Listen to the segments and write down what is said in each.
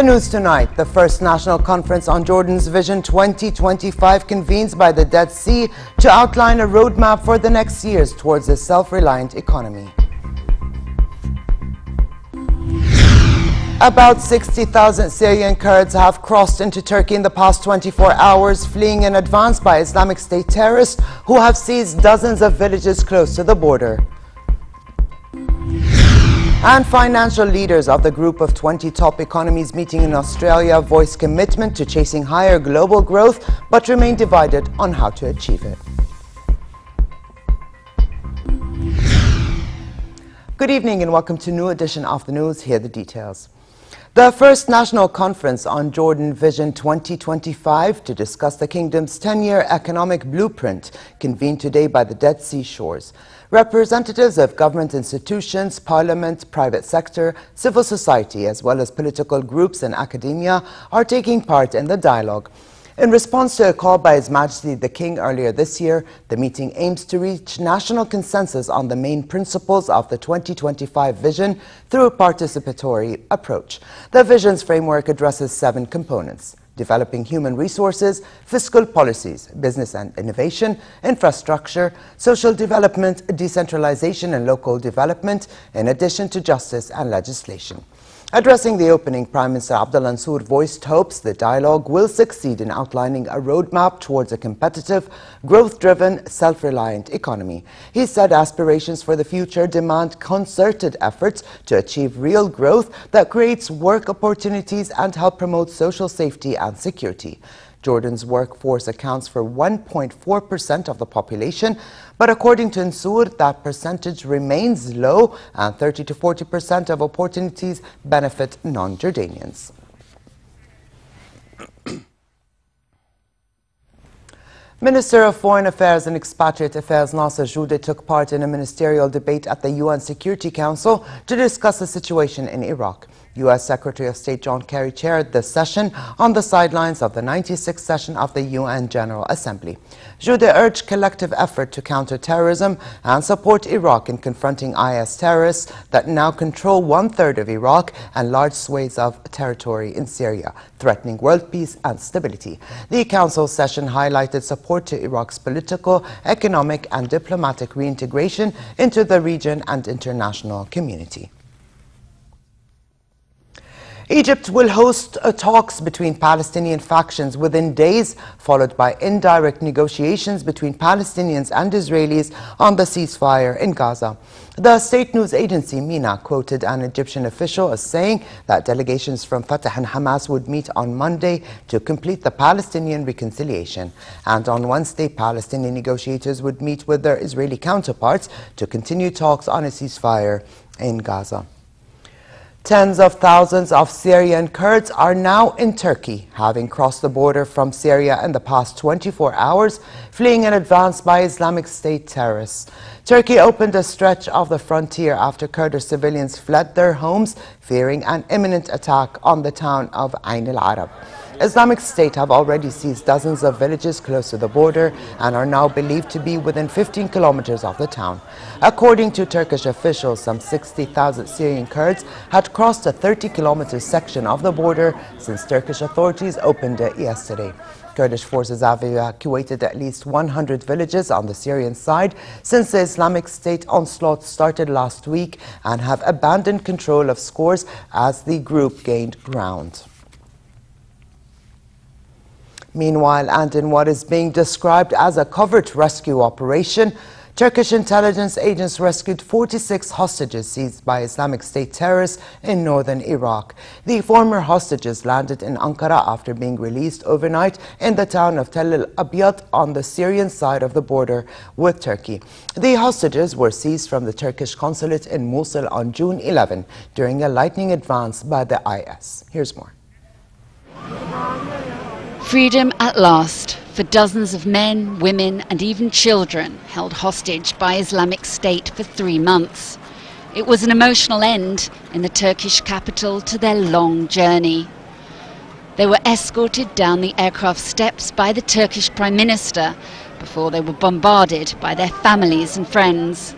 news tonight, the first national conference on Jordan's Vision 2025 convenes by the Dead Sea to outline a roadmap for the next years towards a self-reliant economy. About 60,000 Syrian Kurds have crossed into Turkey in the past 24 hours, fleeing in advance by Islamic State terrorists who have seized dozens of villages close to the border. And financial leaders of the group of 20 top economies meeting in Australia voice commitment to chasing higher global growth, but remain divided on how to achieve it. Good evening and welcome to a new edition of the news. Here are the details. The first national conference on Jordan Vision 2025 to discuss the kingdom's 10-year economic blueprint convened today by the Dead Sea shores. Representatives of government institutions, parliament, private sector, civil society, as well as political groups and academia are taking part in the dialogue. In response to a call by His Majesty the King earlier this year, the meeting aims to reach national consensus on the main principles of the 2025 vision through a participatory approach. The vision's framework addresses 7 components: developing human resources, fiscal policies, business and innovation, infrastructure, social development, decentralization and local development, in addition to justice and legislation. Addressing the opening, Prime Minister Abdullah Mansour voiced hopes the dialogue will succeed in outlining a roadmap towards a competitive, growth-driven, self-reliant economy. He said aspirations for the future demand concerted efforts to achieve real growth that creates work opportunities and help promote social safety and security. Jordan's workforce accounts for 1.4% of the population, but according to Mansour, that percentage remains low and 30 to 40% of opportunities benefit non-Jordanians. Minister of Foreign Affairs and Expatriate Affairs Nasser Judeh took part in a ministerial debate at the UN Security Council to discuss the situation in Iraq. U.S. Secretary of State John Kerry chaired the session on the sidelines of the 96th session of the UN General Assembly. Judeh urged collective effort to counter terrorism and support Iraq in confronting IS terrorists that now control 1/3 of Iraq and large swathes of territory in Syria, threatening world peace and stability. The Council session highlighted support to Iraq's political, economic and diplomatic reintegration into the region and international community. Egypt will host talks between Palestinian factions within days, followed by indirect negotiations between Palestinians and Israelis on the ceasefire in Gaza. The state news agency MENA quoted an Egyptian official as saying that delegations from Fatah and Hamas would meet on Monday to complete the Palestinian reconciliation. And on Wednesday, Palestinian negotiators would meet with their Israeli counterparts to continue talks on a ceasefire in Gaza. Tens of thousands of Syrian Kurds are now in Turkey, having crossed the border from Syria in the past 24 hours, fleeing in advance by Islamic State terrorists. Turkey opened a stretch of the frontier after Kurdish civilians fled their homes, fearing an imminent attack on the town of Ain al-Arab. Islamic State have already seized dozens of villages close to the border and are now believed to be within 15 kilometers of the town. According to Turkish officials, some 60,000 Syrian Kurds had crossed a 30-kilometer section of the border since Turkish authorities opened it yesterday. Kurdish forces have evacuated at least 100 villages on the Syrian side since the Islamic State onslaught started last week and have abandoned control of scores as the group gained ground. Meanwhile, and in what is being described as a covert rescue operation, Turkish intelligence agents rescued 46 hostages seized by Islamic State terrorists in northern Iraq. The former hostages landed in Ankara after being released overnight in the town of Tel al-Abyad on the Syrian side of the border with Turkey. The hostages were seized from the Turkish consulate in Mosul on June 11 during a lightning advance by the IS. Here's more. Freedom at last for dozens of men, women and even children held hostage by Islamic State for 3 months. It was an emotional end in the Turkish capital to their long journey. They were escorted down the aircraft steps by the Turkish Prime Minister before they were bombarded by their families and friends.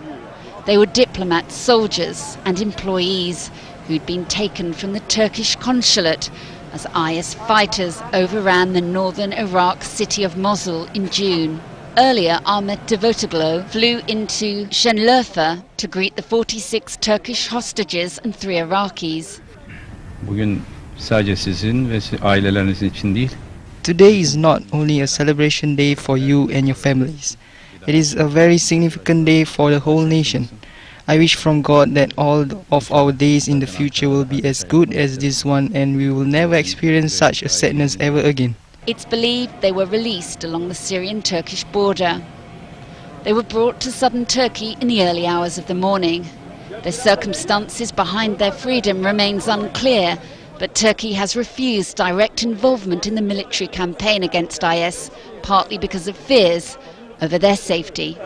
They were diplomats, soldiers and employees who'd been taken from the Turkish consulate as IS fighters overran the northern Iraq city of Mosul in June. Earlier, Ahmet Davutoglu flew into Şanlıurfa to greet the 46 Turkish hostages and 3 Iraqis. Bugün sadece sizin ve aileleriniz için değil. Today is not only a celebration day for you and your families. It is a very significant day for the whole nation. I wish from God that all of our days in the future will be as good as this one and we will never experience such a sadness ever again. It's believed they were released along the Syrian-Turkish border. They were brought to southern Turkey in the early hours of the morning. The circumstances behind their freedom remains unclear, but Turkey has refused direct involvement in the military campaign against IS, partly because of fears over their safety.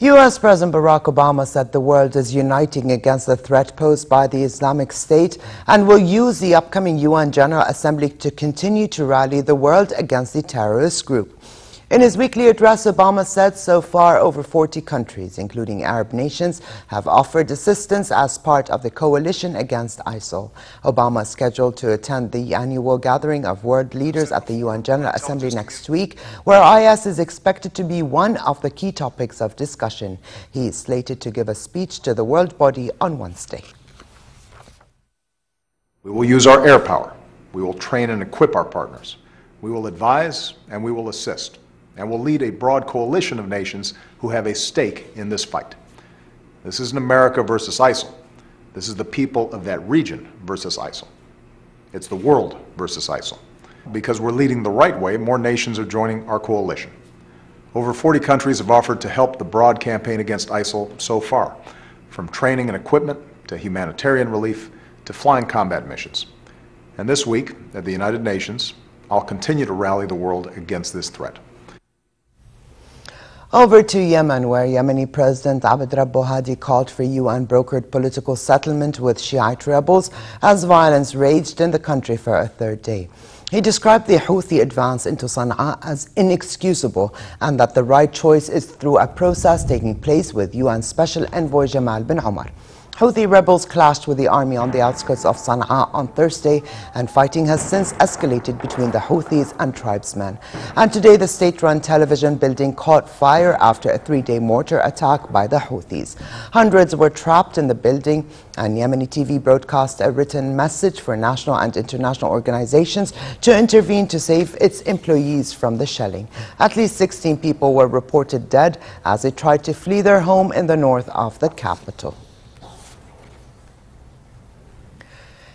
U.S. President Barack Obama said the world is uniting against the threat posed by the Islamic State and will use the upcoming UN General Assembly to continue to rally the world against the terrorist group. In his weekly address, Obama said so far over 40 countries, including Arab nations, have offered assistance as part of the coalition against ISIL. Obama is scheduled to attend the annual gathering of world leaders at the UN General Assembly next week, where IS is expected to be one of the key topics of discussion. He is slated to give a speech to the world body on Wednesday. We will use our air power. We will train and equip our partners. We will advise and we will assist. And will lead a broad coalition of nations who have a stake in this fight. This isn't America versus ISIL. This is the people of that region versus ISIL. It's the world versus ISIL. Because we're leading the right way, more nations are joining our coalition. Over 40 countries have offered to help the broad campaign against ISIL so far, from training and equipment to humanitarian relief to flying combat missions. And this week, at the United Nations, I'll continue to rally the world against this threat. Over to Yemen, where Yemeni President Abd Rabbo Hadi called for UN-brokered political settlement with Shiite rebels as violence raged in the country for a third day. He described the Houthi advance into Sana'a as inexcusable and that the right choice is through a process taking place with UN Special Envoy Jamal bin Omar. Houthi rebels clashed with the army on the outskirts of Sana'a on Thursday, and fighting has since escalated between the Houthis and tribesmen. And today the state-run television building caught fire after a 3-day mortar attack by the Houthis. Hundreds were trapped in the building, and Yemeni TV broadcast a written message for national and international organizations to intervene to save its employees from the shelling. At least 16 people were reported dead as they tried to flee their home in the north of the capital.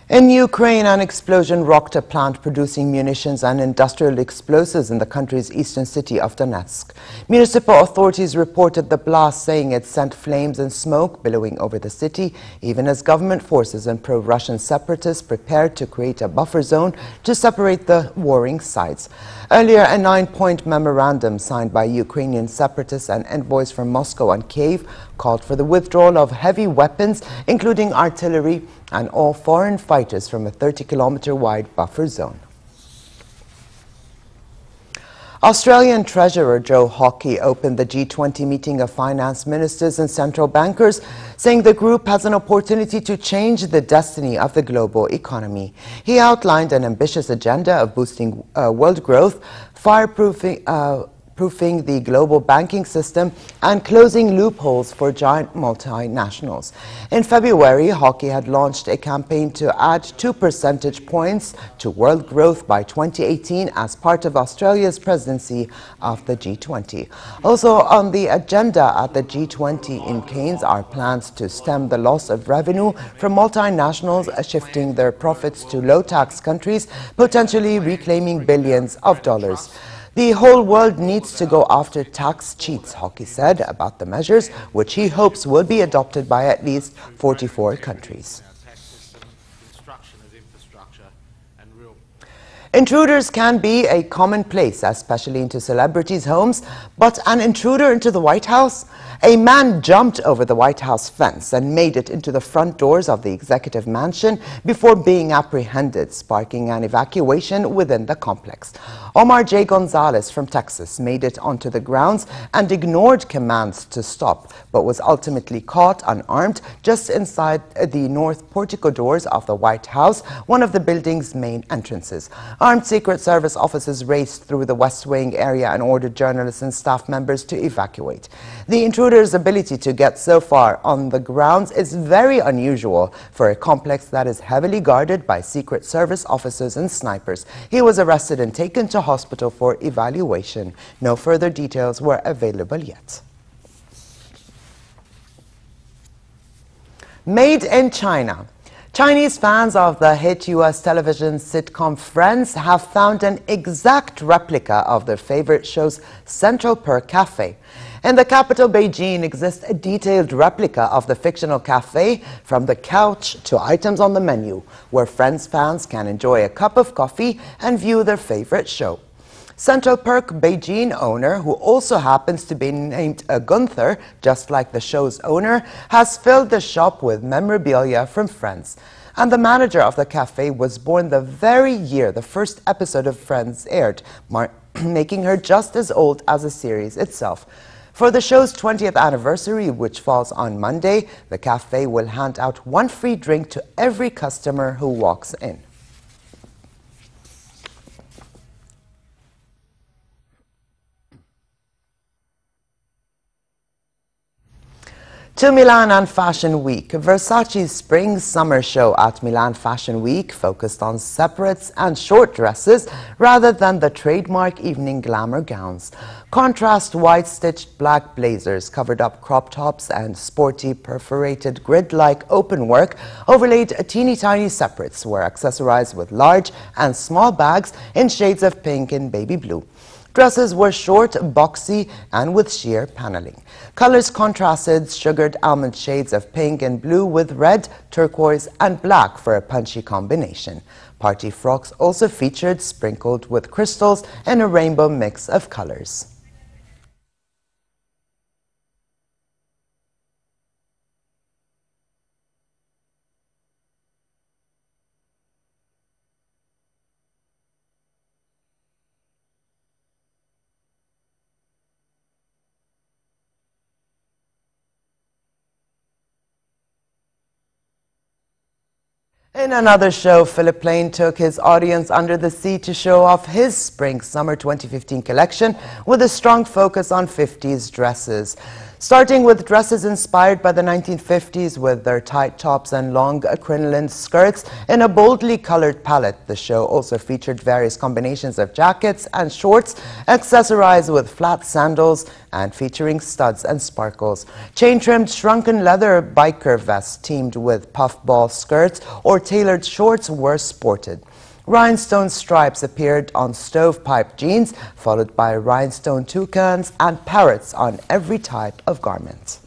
In Ukraine, an explosion rocked a plant producing munitions and industrial explosives in the country's eastern city of Donetsk. Municipal authorities reported the blast, saying it sent flames and smoke billowing over the city, even as government forces and pro-Russian separatists prepared to create a buffer zone to separate the warring sides. Earlier, a 9-point memorandum signed by Ukrainian separatists and envoys from Moscow and Kyiv called for the withdrawal of heavy weapons, including artillery, and all foreign fighters from a 30-kilometer-wide buffer zone. Australian Treasurer Joe Hockey opened the G20 meeting of finance ministers and central bankers, saying the group has an opportunity to change the destiny of the global economy. He outlined an ambitious agenda of boosting world growth, fireproofing the global banking system, and closing loopholes for giant multinationals. In February, Hockey had launched a campaign to add 2 percentage points to world growth by 2018 as part of Australia's presidency of the G20. Also on the agenda at the G20 in Cairns are plans to stem the loss of revenue from multinationals shifting their profits to low-tax countries, potentially reclaiming billions of dollars. The whole world needs to go after tax cheats, Hockey said about the measures, which he hopes will be adopted by at least 44 countries. Construction of infrastructure Intruders can be a commonplace, especially into celebrities' homes, but an intruder into the White House? A man jumped over the White House fence and made it into the front doors of the executive mansion before being apprehended, sparking an evacuation within the complex. Omar J. Gonzalez from Texas made it onto the grounds and ignored commands to stop, but was ultimately caught unarmed just inside the north portico doors of the White House, one of the building's main entrances. Armed Secret Service officers raced through the West Wing area and ordered journalists and staff members to evacuate. The intruder's ability to get so far on the grounds is very unusual for a complex that is heavily guarded by Secret Service officers and snipers. He was arrested and taken to hospital for evaluation. No further details were available yet. Made in China. Chinese fans of the hit U.S. television sitcom Friends have found an exact replica of their favorite show's Central Perk Cafe. In the capital, Beijing, exists a detailed replica of the fictional cafe, from the couch to items on the menu, where Friends fans can enjoy a cup of coffee and view their favorite show. Central Perk Beijing owner, who also happens to be named Gunther, just like the show's owner, has filled the shop with memorabilia from Friends. And the manager of the cafe was born the very year the first episode of Friends aired, making her just as old as the series itself. For the show's 20th anniversary, which falls on Monday, the cafe will hand out one free drink to every customer who walks in. To Milan and Fashion Week. Versace's spring-summer show at Milan Fashion Week focused on separates and short dresses rather than the trademark evening glamour gowns. Contrast white-stitched black blazers, covered-up crop tops, and sporty perforated grid-like open work overlaid teeny-tiny separates were accessorized with large and small bags in shades of pink and baby blue. Dresses were short, boxy, and with sheer paneling. Colors contrasted sugared almond shades of pink and blue with red, turquoise, and black for a punchy combination. Party frocks also featured sprinkled with crystals and a rainbow mix of colors. In another show, Philip Plain took his audience under the sea to show off his Spring-Summer 2015 collection with a strong focus on 50s dresses. Starting with dresses inspired by the 1950s with their tight tops and long crinoline skirts in a boldly colored palette, the show also featured various combinations of jackets and shorts accessorized with flat sandals and featuring studs and sparkles. Chain-trimmed shrunken leather biker vests teamed with puffball skirts or tailored shorts were sported. Rhinestone stripes appeared on stovepipe jeans, followed by rhinestone toucans and parrots on every type of garment.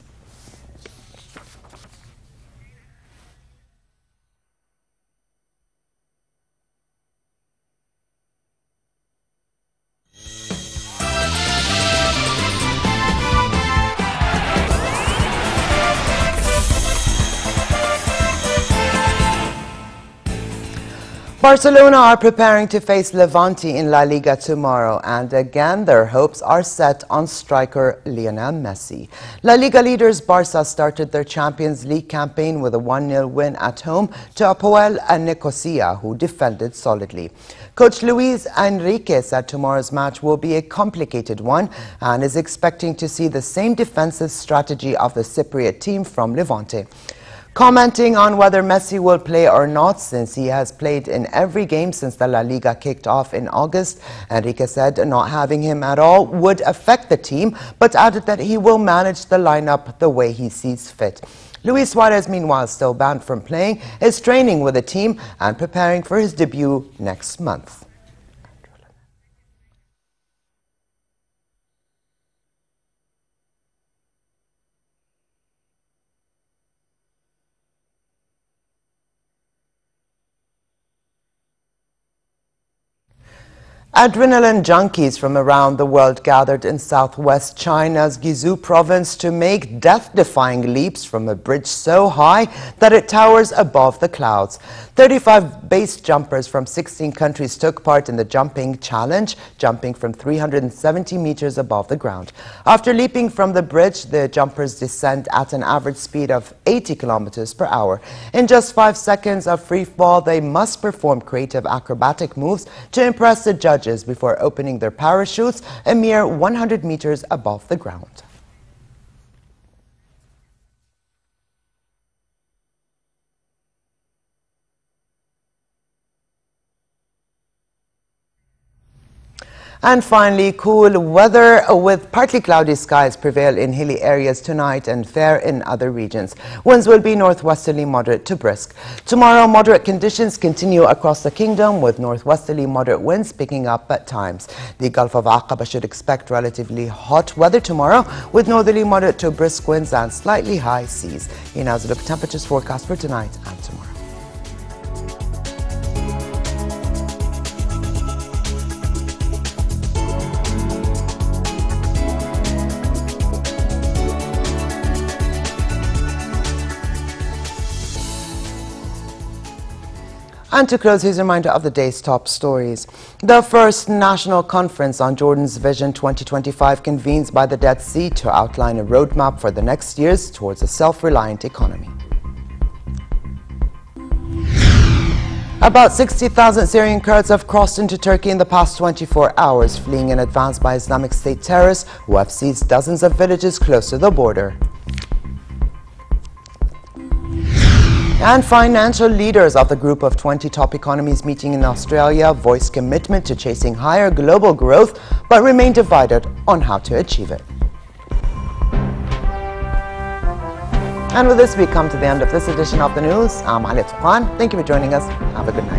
Barcelona are preparing to face Levante in La Liga tomorrow, and again their hopes are set on striker Lionel Messi. La Liga leaders Barca started their Champions League campaign with a 1-0 win at home to Apoel and Nicosia, who defended solidly. Coach Luis Enrique said tomorrow's match will be a complicated one and is expecting to see the same defensive strategy of the Cypriot team from Levante. Commenting on whether Messi will play or not, since he has played in every game since the La Liga kicked off in August, Enrique said not having him at all would affect the team, but added that he will manage the lineup the way he sees fit. Luis Suarez, meanwhile, still banned from playing, is training with the team and preparing for his debut next month. Adrenaline junkies from around the world gathered in southwest China's Guizhou province to make death-defying leaps from a bridge so high that it towers above the clouds. 35 base jumpers from 16 countries took part in the jumping challenge, jumping from 370 meters above the ground. After leaping from the bridge, the jumpers descend at an average speed of 80 kilometers per hour. In just 5 seconds of free fall, they must perform creative acrobatic moves to impress the judges before opening their parachutes a mere 100 meters above the ground. And finally, cool weather with partly cloudy skies prevail in hilly areas tonight and fair in other regions. Winds will be northwesterly moderate to brisk. Tomorrow, moderate conditions continue across the kingdom with northwesterly moderate winds picking up at times. The Gulf of Aqaba should expect relatively hot weather tomorrow with northerly moderate to brisk winds and slightly high seas. Here now is a look at temperatures forecast for tonight and tomorrow. And to close, here's a reminder of the day's top stories. The first national conference on Jordan's Vision 2025 convenes by the Dead Sea to outline a roadmap for the next years towards a self-reliant economy. About 60,000 Syrian Kurds have crossed into Turkey in the past 24 hours, fleeing in advance by Islamic State terrorists who have seized dozens of villages close to the border. And financial leaders of the group of 20 top economies meeting in Australia voiced commitment to chasing higher global growth, but remain divided on how to achieve it. And with this, we come to the end of this edition of the news. I'm Touqan. Thank you for joining us. Have a good night.